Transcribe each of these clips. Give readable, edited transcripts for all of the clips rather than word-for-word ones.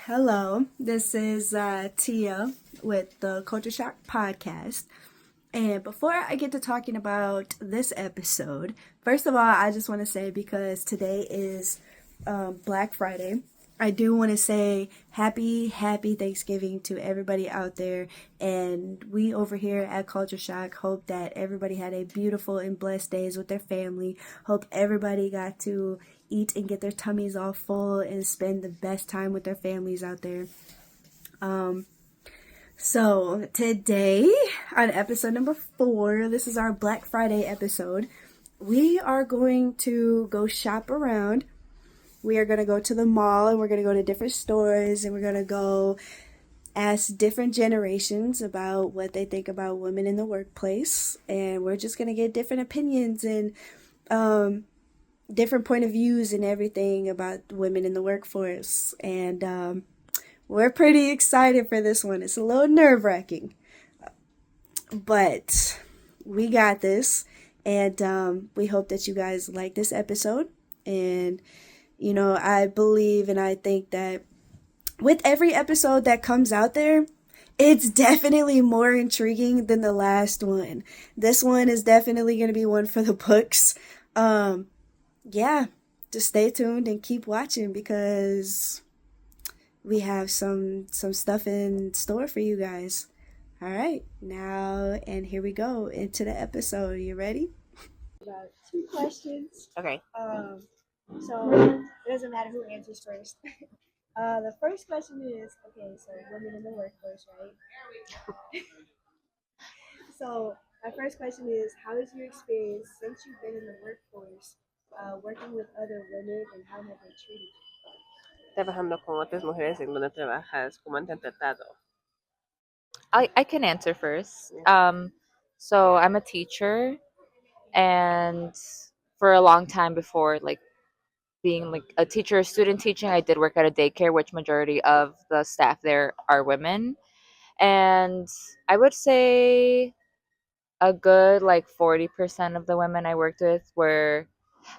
Hello, this is Tia with the Culture Shock podcast. And before I get to talking about this episode, first of all, I just want to say because today is Black Friday, I do want to say happy Thanksgiving to everybody out there. And we over here at Culture Shock hope that everybody had a beautiful and blessed days with their family. Hope everybody got to eat and get their tummies all full and spend the best time with their families out there. So today on episode number 4, this is our Black Friday episode. We are going to go shop around. We are going to go to the mall and we're going to go to different stores and we're going to go ask different generations about what they think about women in the workplace. And we're just going to get different opinions and different point of views and everything about women in the workforce. And we're pretty excited for this one. It's a little nerve-wracking, but we got this. And we hope that you guys like this episode. And I believe and I think that with every episode that comes out there, it's definitely more intriguing than the last one. This one is definitely going to be one for the books. Yeah, just stay tuned and keep watching because we have some stuff in store for you guys. All right, now and here we go into the episode. You ready? About 2 questions. Okay. So it doesn't matter who answers first. The first question is, okay, so women in the workforce, right? So my first question is, how is your experience since you've been in the workforce, working with other women, and how have they treated you? Trabajando con otras mujeres en donde trabajas, ¿cómo han tratado? I can answer first. Yeah. So I'm a teacher, and for a long time before, like being like a teacher, student teaching, I did work at a daycare, which majority of the staff there are women, and I would say a good like 40% of the women I worked with were,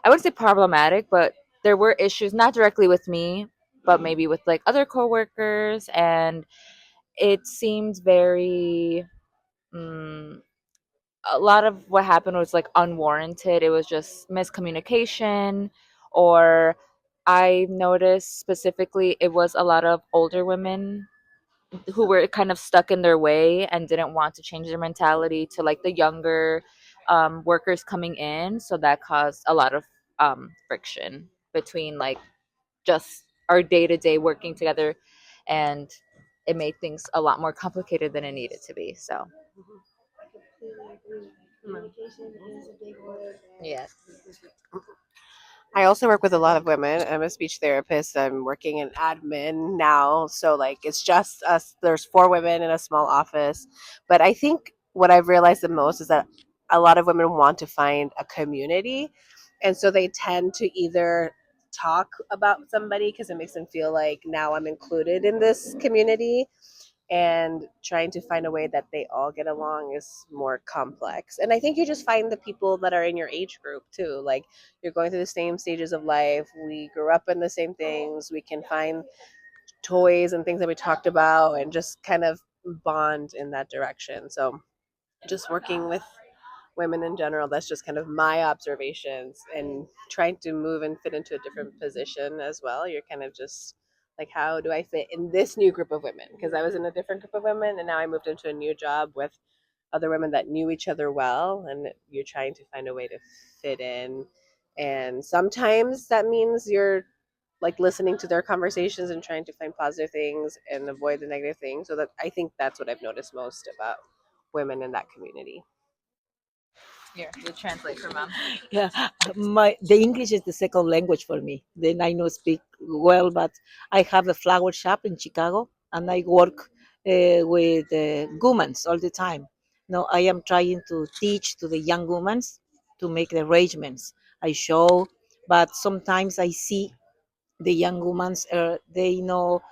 I wouldn't say problematic, but there were issues not directly with me, but maybe with like other coworkers, and it seemed very. Mm, a lot of what happened was like unwarranted. It was just miscommunication, or I noticed specifically it was a lot of older women who were kind of stuck in their way and didn't want to change their mentality to like the younger workers coming in. So that caused a lot of friction between like just our day to day working together, and it made things a lot more complicated than it needed to be. So I completely agree. Communication is a big word. yes. I also work with a lot of women. I'm a speech therapist. I'm working in admin now. So, like, it's just us. There's 4 women in a small office. But I think what I've realized the most is that a lot of women want to find a community. And so they tend to either talk about somebody because it makes them feel like now I'm included in this community, and trying to find a way that they all get along is more complex. And I think you just find the people that are in your age group too. Like, you're going through the same stages of life. We grew up in the same things. We can find toys and things that we talked about and just kind of bond in that direction. So just working with women in general, that's just kind of my observations, and trying to move and fit into a different position as well. You're kind of just like, how do I fit in this new group of women? Because I was in a different group of women and now I moved into a new job with other women that knew each other well, and you're trying to find a way to fit in. And sometimes that means you're like listening to their conversations and trying to find positive things and avoid the negative things. So that, I think that's what I've noticed most about women in that community. Here, you translate for mom. Yeah, the English is the second language for me. Then I know speak well, but I have a flower shop in Chicago, and I work with women all the time. Now I am trying to teach to the young women to make the arrangements. I show, but sometimes I see the young women. They know.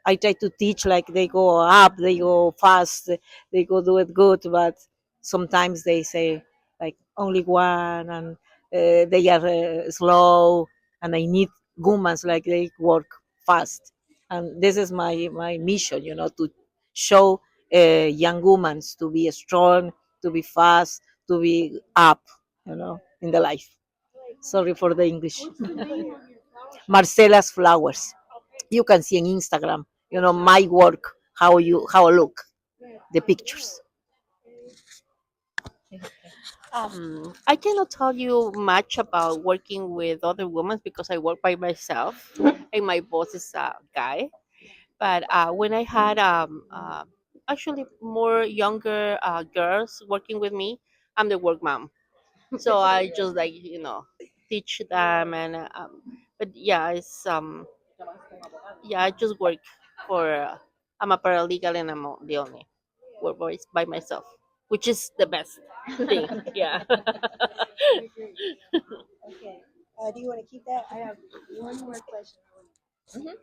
I try to teach like they go up, they go fast, they go do it good, but sometimes they say like only one, and they are slow, and I need women like they work fast. And this is my mission, to show young women to be strong, to be fast, to be up, in the life. Sorry for the English. Marcela's flowers. You can see on Instagram, my work, how I look, the pictures. I cannot tell you much about working with other women because I work by myself, and my boss is a guy. But when I had actually more younger girls working with me, I'm the work mom. So I just like teach them but yeah, it's yeah, I just work for I'm a paralegal and I'm the only work by myself, which is the best thing. Yeah. Okay. Do you want to keep that? I have one more question. Mhm.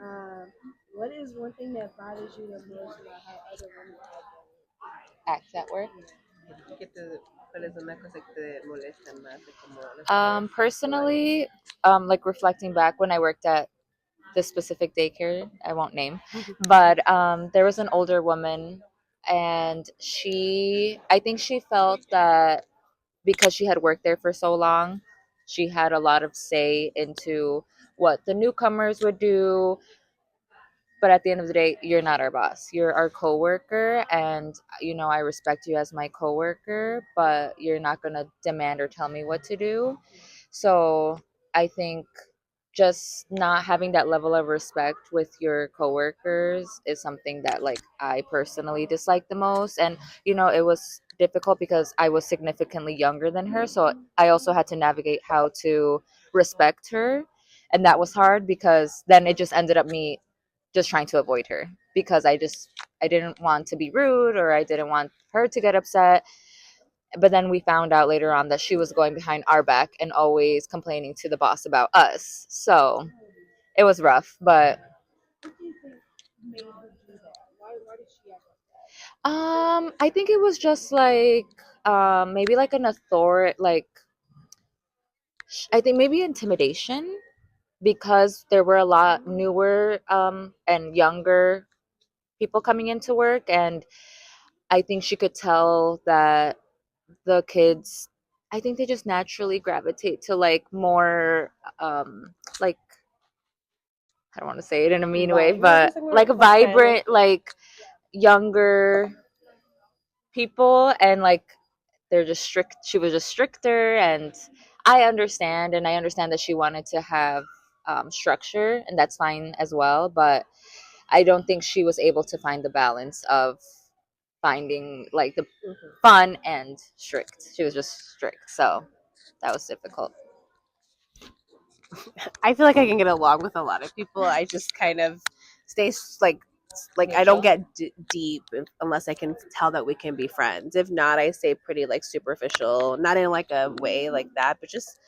Um, what is one thing that bothers you the most about how other women Acts at work. ¿Qué te- ¿Cuál es una cosa que te molesta más de cómo las Personally, like reflecting back when I worked at this specific daycare, I won't name, but there was an older woman, and I think she felt that because she had worked there for so long, she had a lot of say into what the newcomers would do. But at the end of the day, you're not our boss. You're our coworker, and I respect you as my coworker, but you're not gonna demand or tell me what to do. So I think just not having that level of respect with your coworkers is something that like I personally dislike the most. And it was difficult because I was significantly younger than her, so I also had to navigate how to respect her, and that was hard because then it just ended up me just trying to avoid her because I didn't want to be rude or I didn't want her to get upset. But then we found out later on that she was going behind our back and always complaining to the boss about us. So it was rough, but I think it was just like maybe like an authority, like I think maybe intimidation because there were a lot newer and younger people coming into work, and I think she could tell that the kids, I think they just naturally gravitate to like more like, I don't want to say it in a mean way, but like vibrant, like younger people, and like they're just strict. She was just stricter, and I understand that she wanted to have structure, and that's fine as well. But I don't think she was able to find the balance of finding like the fun and strict. She was just strict, so that was difficult. I feel like I can get along with a lot of people. I just kind of like I don't get deep unless I can tell that we can be friends. If not, I stay pretty like superficial, not in like a way like that, but just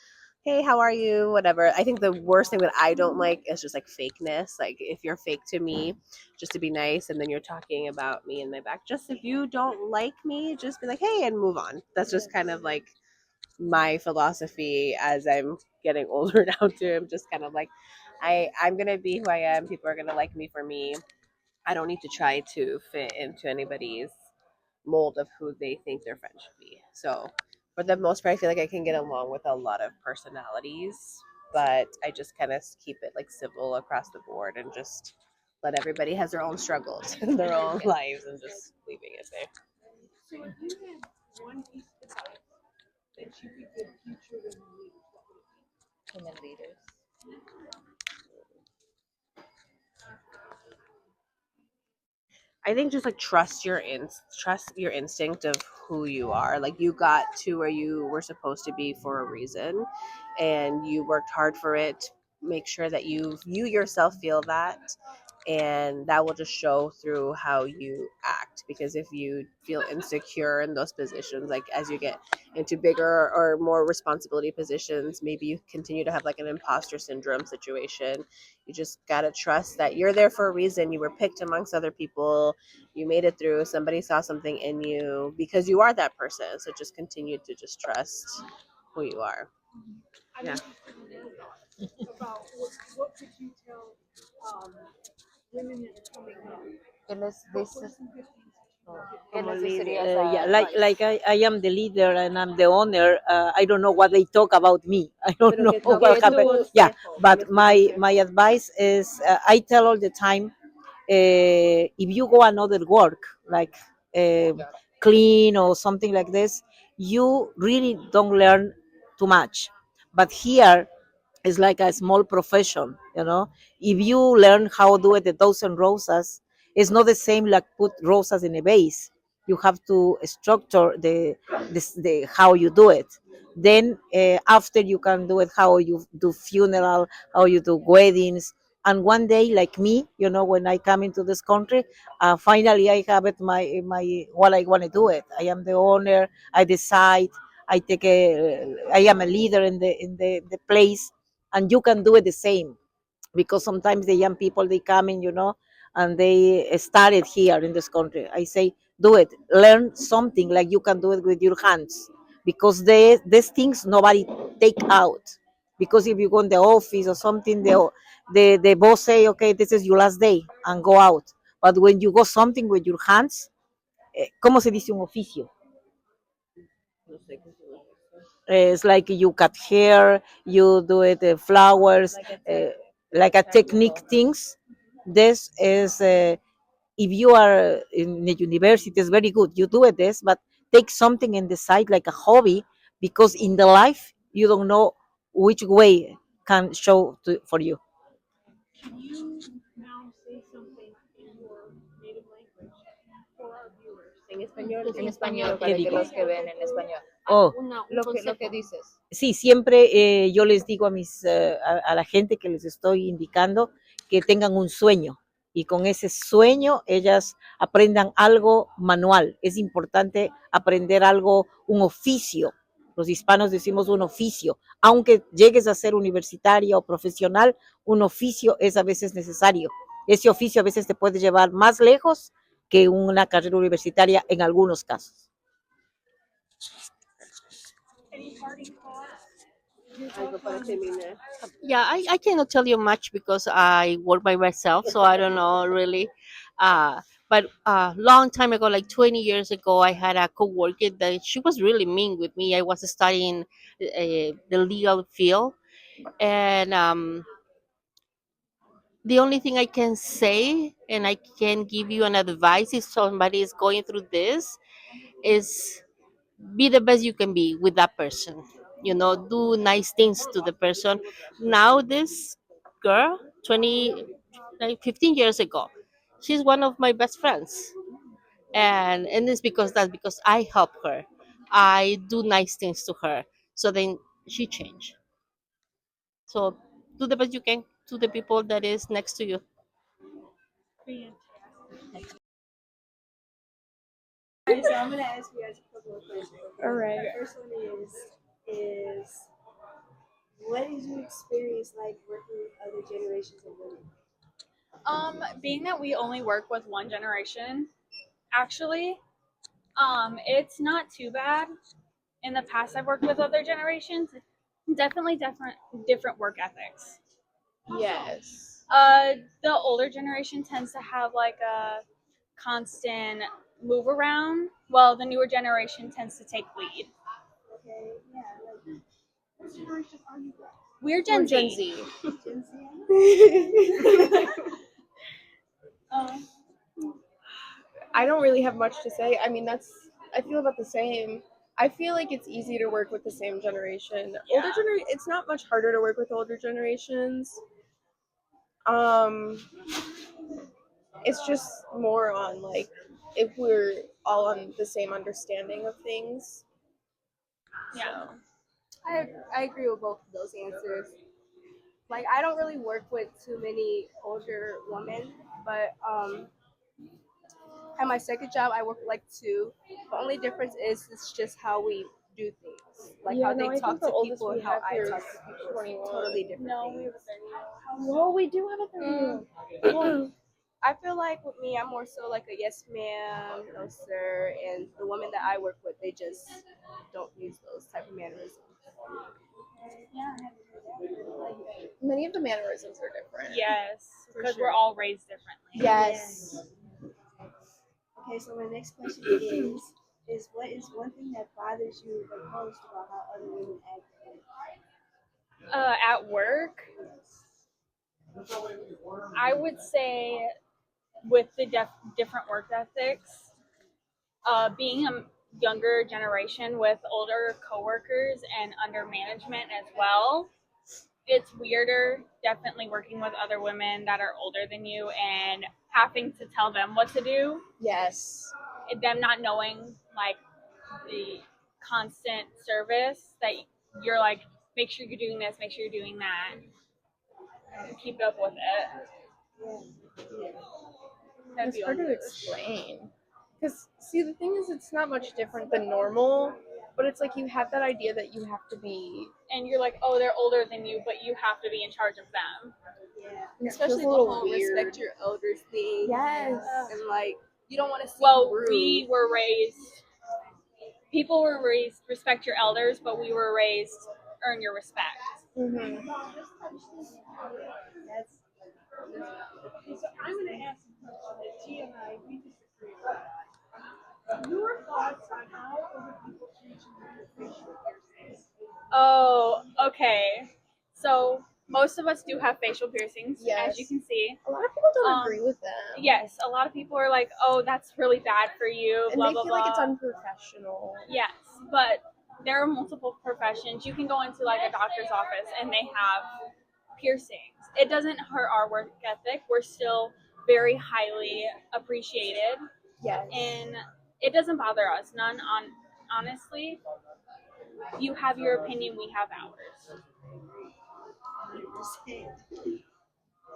hey, how are you? Whatever. I think the worst thing that I don't like is just like fakeness. Like if you're fake to me just to be nice and then you're talking about me in my back. Just if you don't like me, just be like, hey, and move on. That's just kind of like my philosophy as I'm getting older now too. I'm just kind of like I'm gonna be who I am. People are gonna like me for me. I don't need to try to fit into anybody's mold of who they think their friend should be. So for the most part, I feel like I can get along with a lot of personalities, but I just kind of keep it like civil across the board and just let everybody has their own struggles in their own lives and just leaving it there. Women leaders. I think just like trust your instinct of who you are. Like you got to where you were supposed to be for a reason, and you worked hard for it. Make sure that you yourself feel that, and that will just show through how you act. Because if you feel insecure in those positions, like as you get into bigger or more responsibility positions, maybe you continue to have like an imposter syndrome situation. You just got to trust that you're there for a reason. You were picked amongst other people, you made it through, somebody saw something in you because you are that person. So just continue to just trust who you are. Yeah. ¿Qué les dices? ¿Qué Como les lead, dirías yeah, a like I am the leader and I'm the owner. I don't know what they talk about me. I don't know what happened. Yeah, but my advice is I tell all the time, if you go another work like uh, clean or something like this, you really don't learn too much. But here it's like a small profession, you know. If you learn how to do it, the dozen rosas, it's not the same like put rosas in a vase. You have to structure the how you do it. Then after you can do it, how you do funeral, how you do weddings. And one day, like me, you know, when I come into this country, finally I have it my what I want to do it. I am the owner. I decide. I take a. I am a leader in the place, and you can do it the same, because sometimes the young people they come in, you know, and they started here in this country. I say do it, learn something like you can do it with your hands, because these things nobody take out. Because if you go in the office or something, the boss say okay, this is your last day and go out. But when you go something with your hands, ¿cómo se dice un oficio? It's like you cut hair, you do it flowers, like a technique things. This is if you are in the university, it's very good. You do it this, but take something in the side like a hobby, because in the life you don't know which way can show for you. en español ¿Qué para que digo? los que ven en español? Oh, Lo que dices. sí, siempre yo les digo a la gente que les estoy indicando que tengan un sueño, y con ese sueño ellas aprendan algo manual. Es importante aprender algo, un oficio. Los hispanos decimos un oficio. Aunque llegues a ser universitaria o profesional, un oficio es a veces necesario. Ese oficio a veces te puede llevar más lejos que una carrera universitaria en algunos casos. Yeah, I cannot tell you much because I work by myself, so I don't know really. But long time ago, like 20 years ago, I had a coworker that she was really mean with me. I was studying the legal field, and the only thing I can say, and I can give you an advice if somebody is going through this, is be the best you can be with that person. You know, do nice things to the person. Now this girl, 20 like 15 years ago, she's one of my best friends, and it's because I help her, I do nice things to her, so then she changed. So do the best you can to the people that is next to you. Alright, so I'm gonna ask you guys a couple of questions. Okay? All right. The first one is what is your experience like working with other generations of women? Being that we only work with one generation, actually, it's not too bad. In the past, I've worked with other generations. Definitely different work ethics. Yes. The older generation tends to have like a constant move around. Well, the newer generation tends to take lead. Okay, yeah, like what generation are you guys? We're Gen Gen Z. Z. Gen Z? I don't really have much to say. I mean, I feel about the same. I feel like it's easy to work with the same generation. Older generation, it's not much harder to work with older generations. Um, it's just more on like if we're all on the same understanding of things. Yeah. I agree with both of those answers. Like I don't really work with too many older women, But at my second job, I work with like two. The only difference is it's just how we do things, like how they talk to people and how I talk to people. It's totally different. No, we things. have a 30. Well, we do have a 30. Well, I feel like with me, I'm more so like a yes ma'am, no sir, and the women that I work with, they just don't use those type of mannerisms. Yeah. Many of the mannerisms are different. Yes, For because sure. we're all raised differently. Yes. Okay, so my next question is what is one thing that bothers you the most about how other women act? At work, I would say with the different work ethics, being a younger generation with older coworkers and under management as well, it's weirder definitely working with other women that are older than you and having to tell them what to do, Yes. them not knowing like the constant service that you're like, make sure you're doing this, make sure you're doing that, keep up with it. That'd It's be hard to only- explain. Because, see, the thing is, it's not much different than normal, but it's like you have that idea that you have to be, and you're like, oh, they're older than you, but you have to be in charge of them. And It especially feels the a little whole weird. respect your elders thing. Yes. And like, you don't want to seem Well, rude. we were raised, people were raised, respect your elders, but we were raised, earn your respect. Mm-hmm. That's So I'm going to ask a question that G and I, we disagree on. Your thoughts on how other people treat you with your facial piercings? Oh, okay. So most of us do have facial piercings, Yes. as you can see. A lot of people don't Um, agree with them. Yes, a lot of people are like, oh, that's really bad for you, And blah, they blah, feel blah. like it's unprofessional. Yes, but there are multiple professions. You can go into like a doctor's office and they have piercings. It doesn't hurt our work ethic. We're still very highly appreciated, Yes. and it doesn't bother us. Honestly, you have your opinion, we have ours.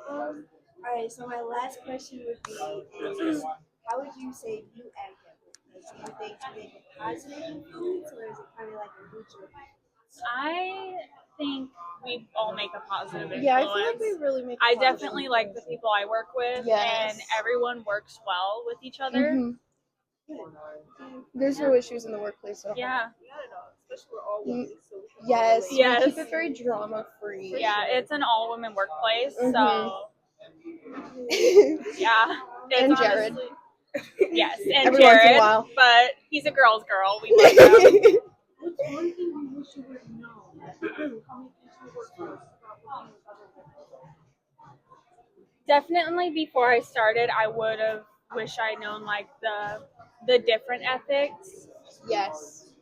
all right, so my last question would be is how would you say you act at work? Do you think you make a positive influence or is it kind of like a neutral influence? I think we all make a positive influence. Yeah, I feel like we really make. I definitely like the people I work with, Yes. and everyone works well with each other. Mhm. There's no issues in the workplace at all. Yeah, Especially we're all women, so we can Yes. relate. Yes. We keep it very drama free. yeah, it's an all-women workplace, so Mhm. yeah. It's And Jared. honestly- Yes, and Every once in a Jared, while. but he's a girl's girl. We love him. What's one thing you wish you would have known coming into the workforce about working with other women? Definitely before I started, I would have wished I'd known like the different ethics, Yes.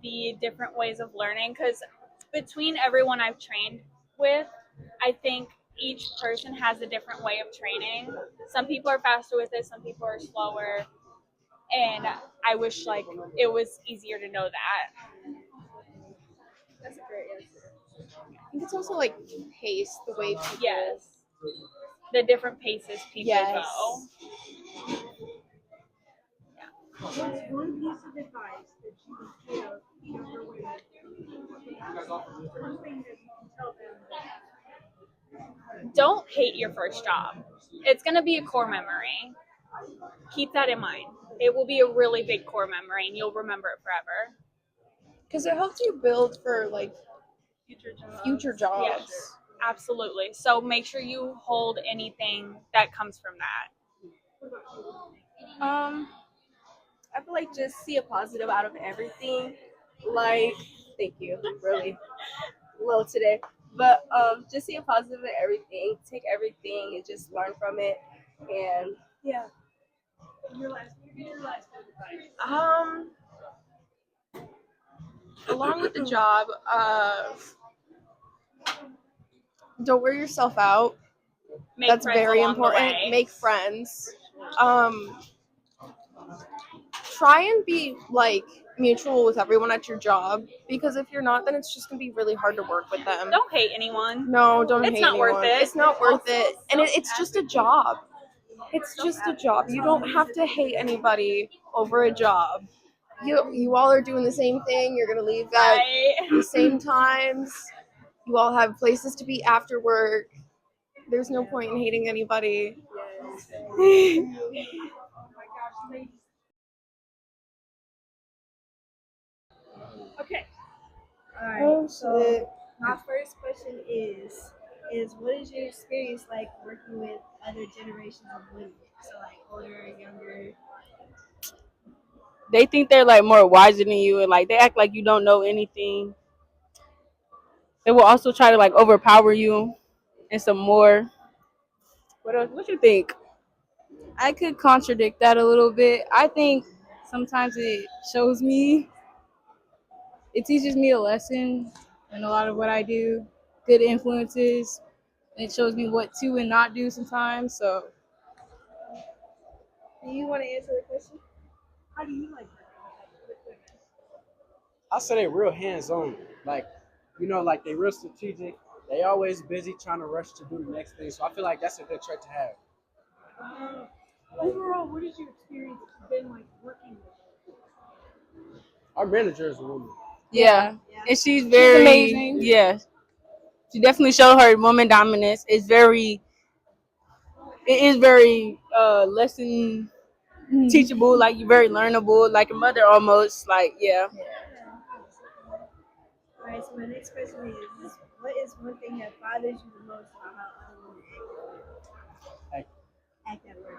the different ways of learning, because between everyone I've trained with, I think each person has a different way of training. Some people are faster with it, some people are slower, and I wish like it was easier to know that. That's a great answer. I think it's also like pace, the way people. Yes, the different paces people Yes. go. What's one piece of advice that you would give younger women? One thing that you can tell them that Don't hate your first job. It's going to be a core memory. Keep that in mind. It will be a really big core memory and you'll remember it forever. Because it helps you build for like future jobs. Yes, absolutely. So make sure you hold anything that comes from that. I feel like just see a positive out of everything. Like, thank you. I'm really low today. But just see a positive in everything. Take everything and just learn from it. And yeah. your last bit of advice. Along with the job, don't wear yourself out. Make That's friends very along the important. way. Make friends. Try and be like mutual with everyone at your job, because if you're not, then it's just gonna be really hard to work with them. Don't hate anyone. No, don't It's hate not worth anyone. it. It's not worth it, and it's just a job. It's just a job. You don't have to hate anybody over a job. You all are doing the same thing. You're gonna leave at the same times. You all have places to be after work. There's no point in hating anybody. Okay. All right. So my first question is what is your experience like working with other generations of women? So like older, younger. They think they're like more wiser than you, and like they act like you don't know anything. They will also try to like overpower you and some more. What else? What you think? I could contradict that a little bit. I think sometimes it teaches me a lesson in a lot of what I do, good influences, and it shows me what to and not do sometimes. So Do you want to answer the question? How do you like I say they real hands on. Like, like they real strategic. They always busy trying to rush to do the next thing. So I feel like that's a good trait to have. overall, what has your experience been like working with? Our manager is a woman. yeah, and she's very amazing. Yeah, she definitely showed her woman dominance. It is very lesson teachable, like you're very learnable, like a mother almost. Like yeah. All right. So my next question is what is one thing that bothers you the most about how other women Like, act at work?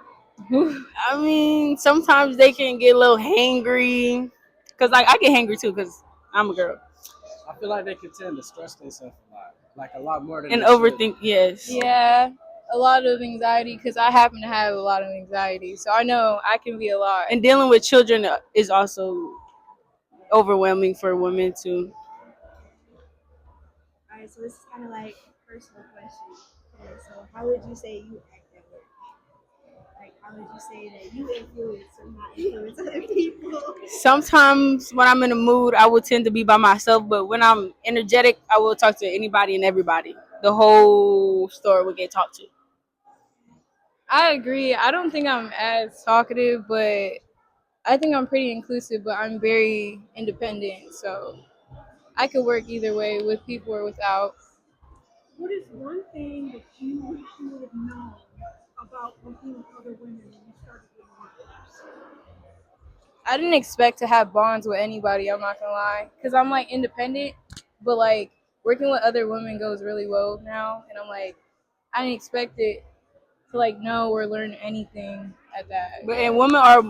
I mean, sometimes they can get a little hangry, cause like I get hangry too, cause I'm a girl, I feel like they can tend to stress themselves a lot. Like a lot more than and they should. overthink. Yes. Yeah, a lot of anxiety because I happen to have a lot of anxiety. So I know I can be a lot. And dealing with children is also overwhelming for women too. All right. So this is kind of like a personal question. Okay, so how would you say you act at work? Like how would you say that you influence or not influence other people? Sometimes when I'm in a mood, I will tend to be by myself, but when I'm energetic, I will talk to anybody and everybody. The whole store will get talked to. I agree. I don't think I'm as talkative, but I think I'm pretty inclusive, but I'm very independent. So I could work either way with people or without. What is one thing that you wish you would have known about working with other women when you started doing work? I didn't expect to have bonds with anybody, I'm not gonna lie. Because I'm like independent, but like working with other women goes really well now. And I'm like, I didn't expect it to like know or learn anything at that. But and women are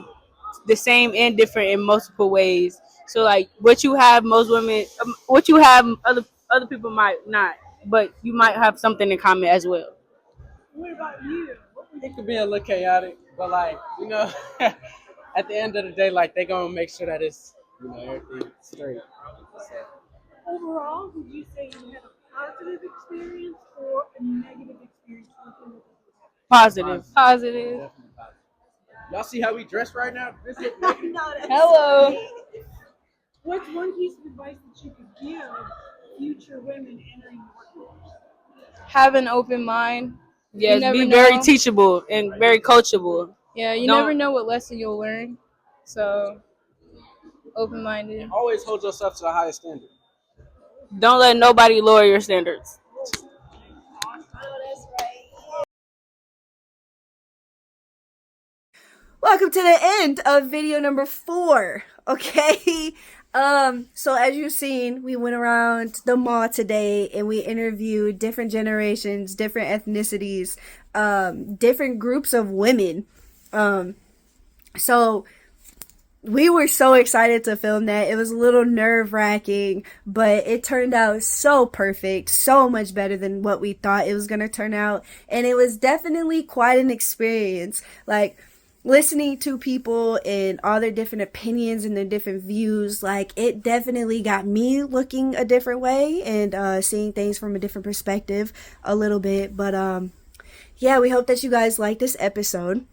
the same and different in multiple ways. So like what you have, most women, what you have, other people might not, but you might have something in common as well. What about you? It could be a little chaotic, but like, at the end of the day, like they gonna make sure that it's, everything straight. So, Overall, would you say you had a positive experience or a negative experience working with Positive. Positive. definitely positive. Y'all see how we dress right now? This is No, that's Hello. funny. What's one piece of advice that you could give future women entering the workforce? Have an open mind. Yes, never be very know. teachable and very coachable. Yeah, you Don't- never know what lesson you'll learn. So open minded. Always hold yourself to the highest standard. Don't let nobody lower your standards. Oh, that's right. Welcome to the end of video number 4. Okay. So as you've seen, we went around the mall today and we interviewed different generations, different ethnicities, different groups of women. So we were so excited to film that. It was a little nerve-wracking, but it turned out so perfect, so much better than what we thought it was going to turn out. And it was definitely quite an experience. Like, listening to people and all their different opinions and their different views, like, it definitely got me looking a different way and seeing things from a different perspective a little bit. But yeah, we hope that you guys like this episode.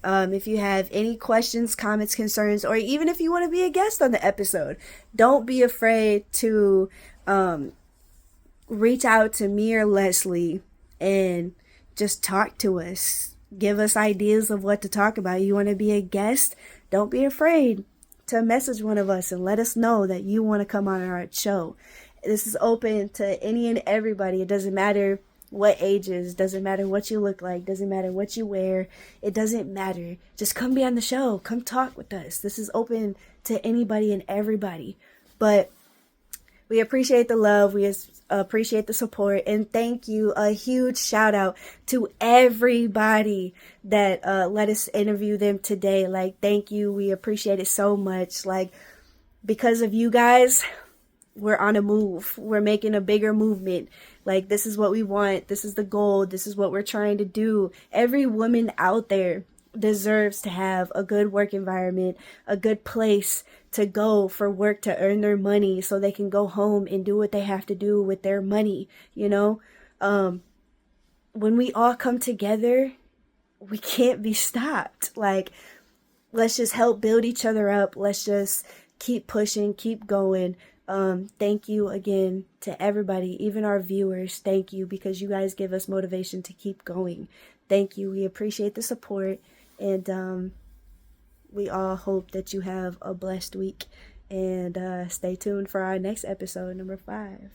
If you have any questions, comments, concerns, or even if you want to be a guest on the episode, don't be afraid to reach out to me or Leslie and just talk to us. give us ideas of what to talk about. You want to be a guest? Don't be afraid to message one of us and let us know that you want to come on our show. This is open to any and everybody. It doesn't matter what ages, doesn't matter what you look like, doesn't matter what you wear. It doesn't matter. Just come be on the show. Come talk with us. This is open to anybody and everybody. But we appreciate the love. We appreciate the support. And thank you. A huge shout out to everybody that let us interview them today. Like, thank you. We appreciate it so much. Like, because of you guys, we're on a move. We're making a bigger movement. Like, this is what we want. This is the goal. This is what we're trying to do. Every woman out there deserves to have a good work environment, a good place to go for work to earn their money so they can go home and do what they have to do with their money, you know? When we all come together, we can't be stopped. Like, let's just help build each other up. Let's just keep pushing, keep going. Thank you again to everybody, even our viewers. Thank you, because you guys give us motivation to keep going. Thank you. We appreciate the support, and we all hope that you have a blessed week, and stay tuned for our next episode, number 5.